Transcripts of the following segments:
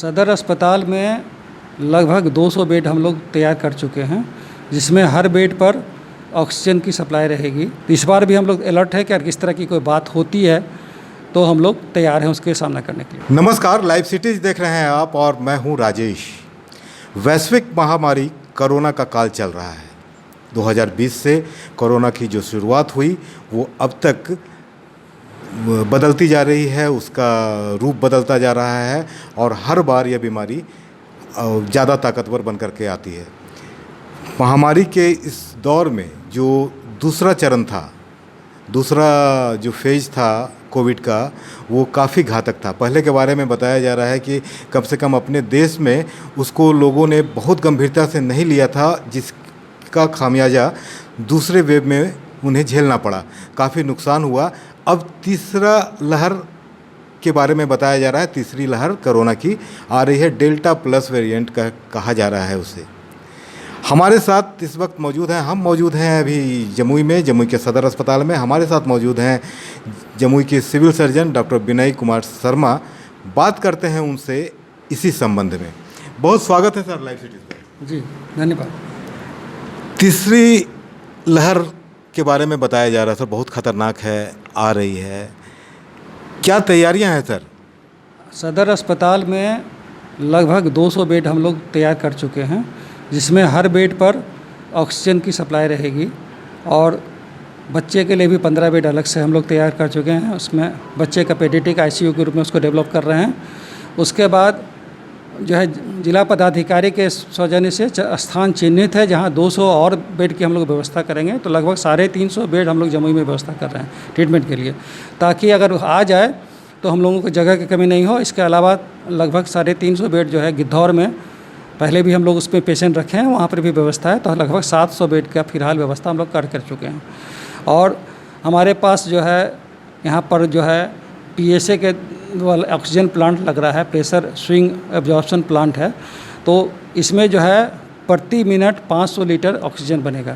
सदर अस्पताल में लगभग 200 बेड हम लोग तैयार कर चुके हैं, जिसमें हर बेड पर ऑक्सीजन की सप्लाई रहेगी। इस बार भी हम लोग अलर्ट है कि अगर किस तरह की कोई बात होती है तो हम लोग तैयार हैं उसके सामना करने के लिए। नमस्कार, लाइव सिटीज देख रहे हैं आप और मैं हूं राजेश। वैश्विक महामारी कोरोना का काल चल रहा है। 2020 से कोरोना की जो शुरुआत हुई वो अब तक बदलती जा रही है, उसका रूप बदलता जा रहा है और हर बार यह बीमारी ज़्यादा ताकतवर बन करके आती है। महामारी के इस दौर में जो दूसरा चरण था, दूसरा जो फेज था कोविड का, वो काफ़ी घातक था। पहले के बारे में बताया जा रहा है कि कम से कम अपने देश में उसको लोगों ने बहुत गंभीरता से नहीं लिया था, जिसका खामियाजा दूसरे वेव में उन्हें झेलना पड़ा, काफ़ी नुकसान हुआ। अब तीसरा लहर के बारे में बताया जा रहा है, तीसरी लहर कोरोना की आ रही है, डेल्टा प्लस वेरिएंट का कहा जा रहा है उसे। हमारे साथ इस वक्त मौजूद हैं, हम मौजूद हैं अभी जमुई में, जमुई के सदर अस्पताल में। हमारे साथ मौजूद हैं जमुई के civil surgeon doctor Vinay Kumar Sharma. बात करते हैं उनसे इसी संबंध में। बहुत स्वागत है सर लाइव सिटीज पर। जी धन्यवाद। तीसरी लहर के बारे में बताया जा रहा है सर, बहुत खतरनाक है, आ रही है, क्या तैयारियां हैं सर? सदर अस्पताल में लगभग 200 बेड हम लोग तैयार कर चुके हैं, जिसमें हर बेड पर ऑक्सीजन की सप्लाई रहेगी और बच्चे के लिए भी 15 बेड अलग से हम लोग तैयार कर चुके हैं। उसमें बच्चे का पेडियाट्रिक आईसीयू के रूप में उसको डेवलप कर रहे हैं। उसके बाद जो है जिला पदाधिकारी के सौजन्य से स्थान चिन्हित है जहां 200 और बेड की हम लोग व्यवस्था करेंगे। तो लगभग 350 बेड हम लोग जमुई में व्यवस्था कर रहे हैं ट्रीटमेंट के लिए, ताकि अगर आ जाए तो हम लोगों को जगह की कमी नहीं हो। इसके अलावा लगभग 350 बेड जो है गिद्धौर में पहले भी हम लोग उसमें पेशेंट रखे हैं, वहाँ पर भी व्यवस्था है। तो लगभग 700 बेड का फिलहाल व्यवस्था हम लोग कर चुके हैं। और हमारे पास जो है यहाँ पर जो है PSA के ऑक्सीजन प्लांट लग रहा है, प्रेशर स्विंग एब्जॉर्प्शन प्लांट है। तो इसमें जो है प्रति मिनट 500 लीटर ऑक्सीजन बनेगा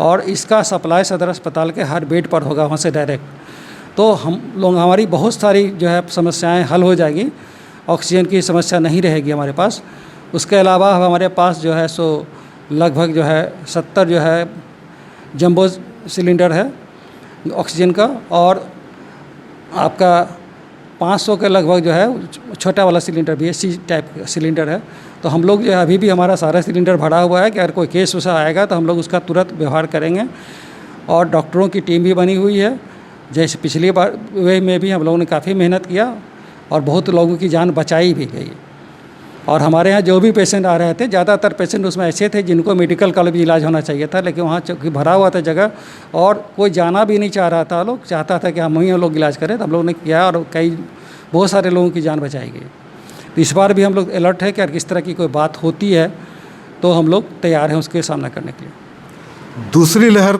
और इसका सप्लाई सदर अस्पताल के हर बेड पर होगा, वहाँ से डायरेक्ट। तो हम लोग, हमारी बहुत सारी जो है समस्याएं हल हो जाएगी, ऑक्सीजन की समस्या नहीं रहेगी हमारे पास। उसके अलावा हमारे पास जो है सो लगभग जो है 70 जो है जंबो सिलेंडर है ऑक्सीजन का, और आपका 500 के लगभग जो है छोटा वाला सिलेंडर भी है, C टाइप का सिलेंडर है। तो हम लोग जो है अभी भी हमारा सारा सिलेंडर भरा हुआ है कि अगर कोई केस वैसा आएगा तो हम लोग उसका तुरंत व्यवहार करेंगे। और डॉक्टरों की टीम भी बनी हुई है, जैसे पिछली बार वे में भी हम लोगों ने काफ़ी मेहनत किया और बहुत लोगों की जान बचाई भी गई। और हमारे यहाँ जो भी पेशेंट आ रहे थे, ज़्यादातर पेशेंट उसमें ऐसे थे जिनको मेडिकल कॉलेज में इलाज होना चाहिए था, लेकिन वहाँ चूँकि भरा हुआ था जगह और कोई जाना भी नहीं चाह रहा था, लोग चाहता था कि हम वहीं लोग इलाज करें, तो हम लोगों ने किया और बहुत सारे लोगों की जान बचाई गई। तो इस बार भी हम लोग अलर्ट है कि अगर किस तरह की कोई बात होती है तो हम लोग तैयार हैं उसके सामना करने के लिए। दूसरी लहर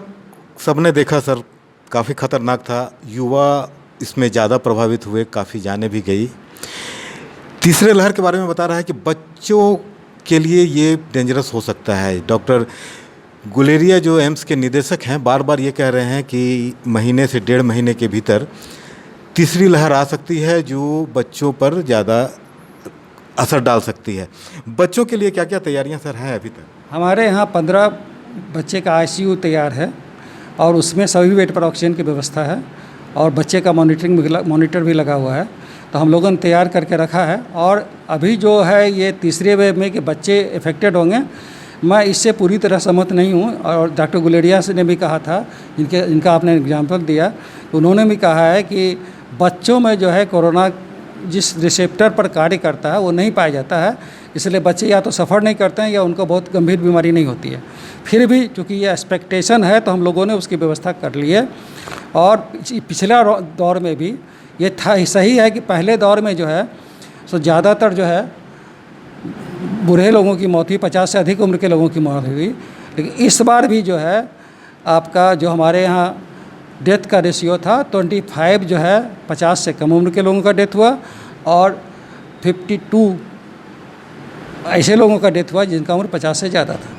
सबने देखा सर, काफ़ी खतरनाक था, युवा इसमें ज़्यादा प्रभावित हुए, काफ़ी जाने भी गई। तीसरे लहर के बारे में बता रहा है कि बच्चों के लिए ये डेंजरस हो सकता है। डॉक्टर गुलेरिया जो एम्स के निदेशक हैं, बार बार ये कह रहे हैं कि महीने से 1.5 महीने के भीतर तीसरी लहर आ सकती है जो बच्चों पर ज़्यादा असर डाल सकती है। बच्चों के लिए क्या क्या तैयारियां सर हैं अभी तक? हमारे यहाँ 15 बच्चे का ICU तैयार है और उसमें सभी बेड पर ऑक्सीजन की व्यवस्था है और बच्चे का मॉनिटर भी लगा हुआ है। तो हम लोगों ने तैयार करके रखा है। और अभी जो है ये तीसरे वेव में कि बच्चे इफ़ेक्टेड होंगे, मैं इससे पूरी तरह सहमत नहीं हूँ। और डॉक्टर गुलेरिया ने भी कहा था, इनका आपने एग्जाम्पल दिया, तो उन्होंने भी कहा है कि बच्चों में जो है कोरोना जिस रिसेप्टर पर कार्य करता है वो नहीं पाया जाता है, इसलिए बच्चे या तो सफ़र नहीं करते हैं या उनको बहुत गंभीर बीमारी नहीं होती है। फिर भी चूँकि ये एक्सपेक्टेशन है तो हम लोगों ने उसकी व्यवस्था कर ली है। और पिछला दौर में भी ये था, सही है कि पहले दौर में जो है सो ज़्यादातर जो है बूढ़े लोगों की मौत हुई, 50 से अधिक उम्र के लोगों की मौत हुई। लेकिन इस बार भी जो है आपका जो हमारे यहाँ डेथ का रेशियो था 25 जो है 50 से कम उम्र के लोगों का डेथ हुआ और 52 ऐसे लोगों का डेथ हुआ जिनका उम्र 50 से ज़्यादा था।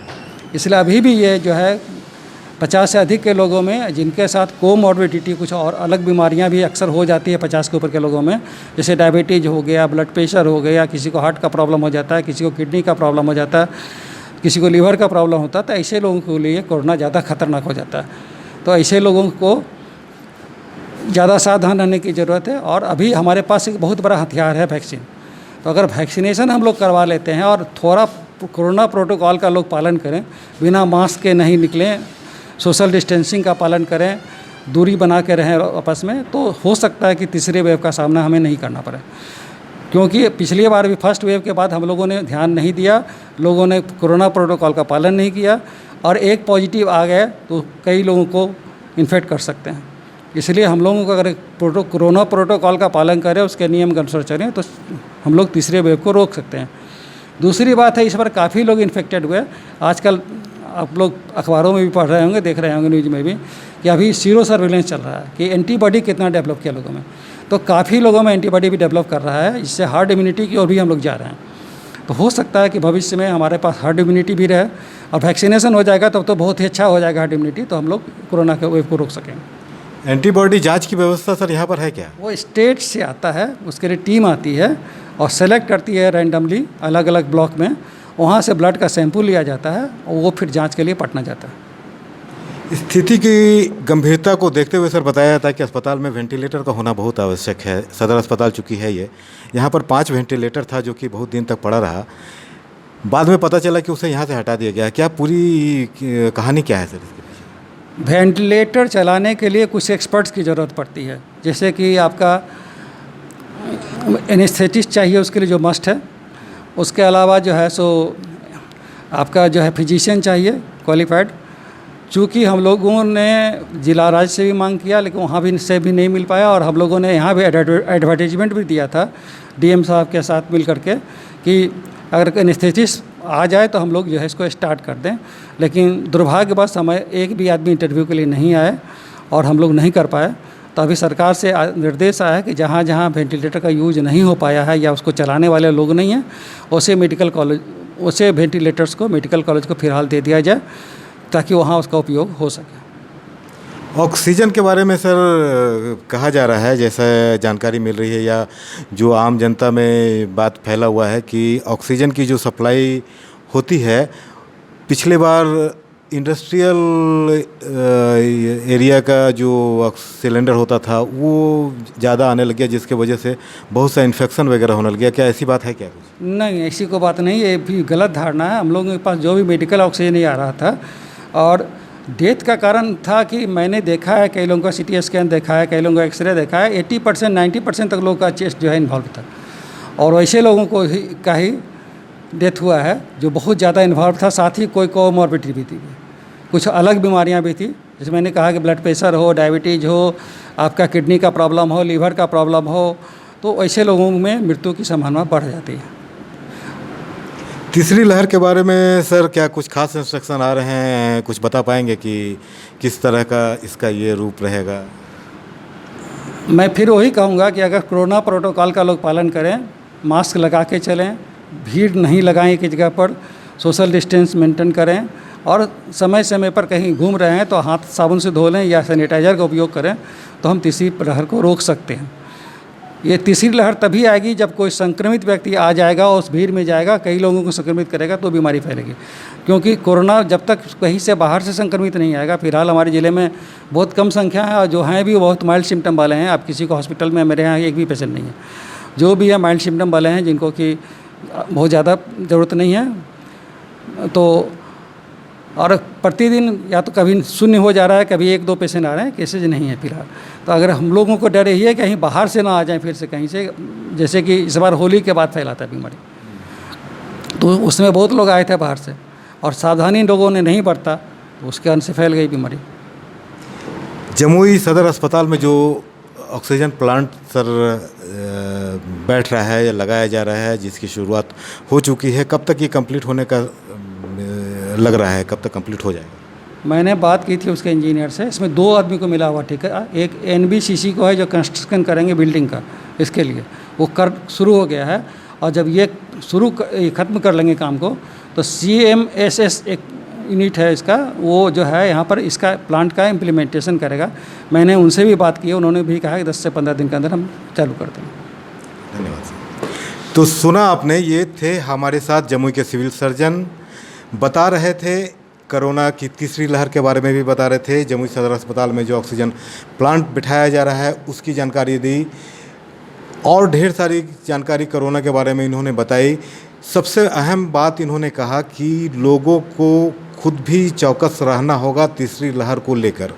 इसलिए अभी भी ये जो है 50 से अधिक के लोगों में जिनके साथ कोमॉर्बिडिटी कुछ और अलग बीमारियां भी अक्सर हो जाती है 50 के ऊपर के लोगों में, जैसे डायबिटीज़ हो गया, ब्लड प्रेशर हो गया, किसी को हार्ट का प्रॉब्लम हो जाता है, किसी को किडनी का प्रॉब्लम हो जाता है, किसी को लीवर का प्रॉब्लम होता है, तो ऐसे लोगों के लिए कोरोना ज़्यादा खतरनाक हो जाता है। तो ऐसे लोगों को ज़्यादा सावधान रहने की ज़रूरत है। और अभी हमारे पास एक बहुत बड़ा हथियार है वैक्सीन। तो अगर वैक्सीनेशन हम लोग करवा लेते हैं और थोड़ा कोरोना प्रोटोकॉल का लोग पालन करें, बिना मास्क के नहीं निकलें, सोशल डिस्टेंसिंग का पालन करें, दूरी बना के रहें आपस में, तो हो सकता है कि तीसरे वेव का सामना हमें नहीं करना पड़े। क्योंकि पिछली बार भी फर्स्ट वेव के बाद हम लोगों ने ध्यान नहीं दिया, लोगों ने कोरोना प्रोटोकॉल का पालन नहीं किया और एक पॉजिटिव आ गए तो कई लोगों को इन्फेक्ट कर सकते हैं। इसलिए हम लोगों को अगर कोरोना प्रोटोकॉल का पालन करें, उसके नियम के अनुसार चलें, तो हम लोग तीसरे वेव को रोक सकते हैं। दूसरी बात है, इस बार काफ़ी लोग इन्फेक्टेड हुए। आजकल आप लोग अखबारों में भी पढ़ रहे होंगे, देख रहे होंगे न्यूज़ में भी, कि अभी सीरो सर्विलेंस चल रहा है कि एंटीबॉडी कितना डेवलप किया लोगों में। तो काफ़ी लोगों में एंटीबॉडी भी डेवलप कर रहा है, इससे हार्ड इम्यूनिटी की ओर भी हम लोग जा रहे हैं। तो हो सकता है कि भविष्य में हमारे पास हार्ड इम्यूनिटी भी रहे और वैक्सीनेशन हो जाएगा तब तो बहुत ही अच्छा हो जाएगा हार्ड इम्यूनिटी, तो हम लोग कोरोना के वेव को रोक सकेंगे। एंटीबॉडी जांच की व्यवस्था सर यहाँ पर है क्या? वो स्टेट से आता है, उसके लिए टीम आती है और सेलेक्ट करती है रैंडमली अलग अलग ब्लॉक में, वहाँ से ब्लड का सैंपल लिया जाता है और वो फिर जांच के लिए पटना जाता है। स्थिति की गंभीरता को देखते हुए सर बताया जाता है कि अस्पताल में वेंटिलेटर का होना बहुत आवश्यक है। सदर अस्पताल चूँकि है ये, यहाँ पर 5 वेंटिलेटर था जो कि बहुत दिन तक पड़ा रहा, बाद में पता चला कि उसे यहाँ से हटा दिया गया। क्या पूरी कहानी क्या है सर इसके पीछे? वेंटिलेटर चलाने के लिए कुछ एक्सपर्ट्स की ज़रूरत पड़ती है, जैसे कि आपका एनेस्थेटिस्ट चाहिए उसके लिए जो मस्ट है, उसके अलावा जो है सो आपका जो है फिजिशियन चाहिए क्वालिफाइड। चूँकि हम लोगों ने जिला राज्य से भी मांग किया लेकिन वहाँ भी से भी नहीं मिल पाया, और हम लोगों ने यहाँ भी एडवर्टाइजमेंट भी दिया था डीएम साहब के साथ मिल करके कि अगर एनेस्थेटिस्ट आ जाए तो हम लोग जो है इसको स्टार्ट कर दें। लेकिन दुर्भाग्यवश हमें एक भी आदमी इंटरव्यू के लिए नहीं आए और हम लोग नहीं कर पाए। तो अभी सरकार से निर्देश आया है कि जहाँ जहाँ वेंटिलेटर का यूज नहीं हो पाया है या उसको चलाने वाले लोग नहीं हैं, उसे वेंटिलेटर्स को मेडिकल कॉलेज को फिलहाल दे दिया जाए ताकि वहाँ उसका उपयोग हो सके। ऑक्सीजन के बारे में सर कहा जा रहा है, जैसा जानकारी मिल रही है या जो आम जनता में बात फैला हुआ है कि ऑक्सीजन की जो सप्लाई होती है, पिछले बार इंडस्ट्रियल एरिया का जो सिलेंडर होता था वो ज़्यादा आने लग गया, जिसके वजह से बहुत सा इन्फेक्शन वगैरह होने लग गया। क्या ऐसी बात है क्या? नहीं, ऐसी कोई बात नहीं, ये भी गलत धारणा है। हम लोगों के पास जो भी मेडिकल ऑक्सीजन नहीं आ रहा था, और डेथ का कारण था कि मैंने देखा है कई लोगों का CT स्कैन देखा है, कई लोगों का एक्सरे देखा है, 80% 90% तक लोगों का चेस्ट जो है इन्वॉल्व था, और वैसे लोगों को का ही डेथ हुआ है जो बहुत ज़्यादा इन्वॉल्व था। साथ ही कोई कोमॉर्बिडिटी भी थी, कुछ अलग बीमारियां भी थी, जैसे मैंने कहा कि ब्लड प्रेशर हो, डायबिटीज़ हो, आपका किडनी का प्रॉब्लम हो, लीवर का प्रॉब्लम हो, तो ऐसे लोगों में मृत्यु की संभावना बढ़ जाती है। तीसरी लहर के बारे में सर क्या कुछ खास इंस्ट्रक्शन आ रहे हैं, कुछ बता पाएंगे कि किस तरह का इसका ये रूप रहेगा? मैं फिर वही कहूँगा कि अगर कोरोना प्रोटोकॉल का लोग पालन करें, मास्क लगा के चलें, भीड़ नहीं लगाएं एक जगह पर, सोशल डिस्टेंस मेंटेन करें, और समय समय पर कहीं घूम रहे हैं तो हाथ साबुन से धो लें या सैनिटाइज़र का उपयोग करें, तो हम तीसरी लहर को रोक सकते हैं। ये तीसरी लहर तभी आएगी जब कोई संक्रमित व्यक्ति आ जाएगा और उस भीड़ में जाएगा, कई लोगों को संक्रमित करेगा तो बीमारी फैलेगी। क्योंकि कोरोना जब तक कहीं से बाहर से संक्रमित नहीं आएगा, फिलहाल हमारे ज़िले में बहुत कम संख्या है, और जो हैं भी बहुत माइल्ड सिम्टम वाले हैं। आप किसी को हॉस्पिटल में, मेरे यहाँ एक भी पेशेंट नहीं है, जो भी है माइल्ड सिम्टम वाले हैं जिनको कि बहुत ज़्यादा ज़रूरत नहीं है। तो और प्रतिदिन या तो कभी शून्य हो जा रहा है, कभी 1-2 पेशेंट आ रहे हैं, केसेज नहीं है फिलहाल। तो अगर हम लोगों को डर यही है कि कहीं बाहर से ना आ जाए फिर से कहीं से, जैसे कि इस बार होली के बाद फैलाता है बीमारी, तो उसमें बहुत लोग आए थे बाहर से और सावधानी लोगों ने नहीं बरता, तो उसके कारण से फैल गई बीमारी। जमुई सदर अस्पताल में जो ऑक्सीजन प्लांट सर बैठ रहा है या लगाया जा रहा है, जिसकी शुरुआत हो चुकी है, कब तक ये कंप्लीट होने का लग रहा है, कब तक कंप्लीट हो जाएगा? मैंने बात की थी उसके इंजीनियर से, इसमें 2 आदमी को मिला हुआ ठेका। एक NBCC को है जो कंस्ट्रक्शन करेंगे बिल्डिंग का, इसके लिए वो कर शुरू हो गया है, और जब ये ख़त्म कर लेंगे काम को तो CMSS एक यूनिट है इसका, वो जो है यहाँ पर इसका प्लांट का इम्प्लीमेंटेशन करेगा। मैंने उनसे भी बात की है, उन्होंने भी कहा कि 10 से 15 दिन के अंदर हम चालू कर देंगे। धन्यवाद सर। तो सुना आपने, ये थे हमारे साथ जमुई के सिविल सर्जन, बता रहे थे कोरोना की तीसरी लहर के बारे में भी बता रहे थे। जमुई सदर अस्पताल में जो ऑक्सीजन प्लांट बिठाया जा रहा है उसकी जानकारी दी और ढेर सारी जानकारी कोरोना के बारे में इन्होंने बताई। सबसे अहम बात इन्होंने कहा कि लोगों को खुद भी चौकस रहना होगा तीसरी लहर को लेकर।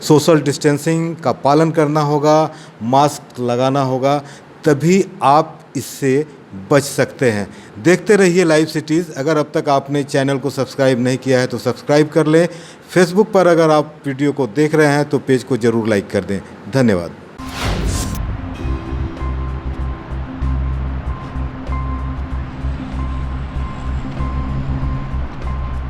सोशल डिस्टेंसिंग का पालन करना होगा, मास्क लगाना होगा, तभी आप इससे बच सकते हैं। देखते रहिए लाइव सिटीज़। अगर अब तक आपने चैनल को सब्सक्राइब नहीं किया है तो सब्सक्राइब कर लें। फेसबुक पर अगर आप वीडियो को देख रहे हैं तो पेज को ज़रूर लाइक कर दें। धन्यवाद।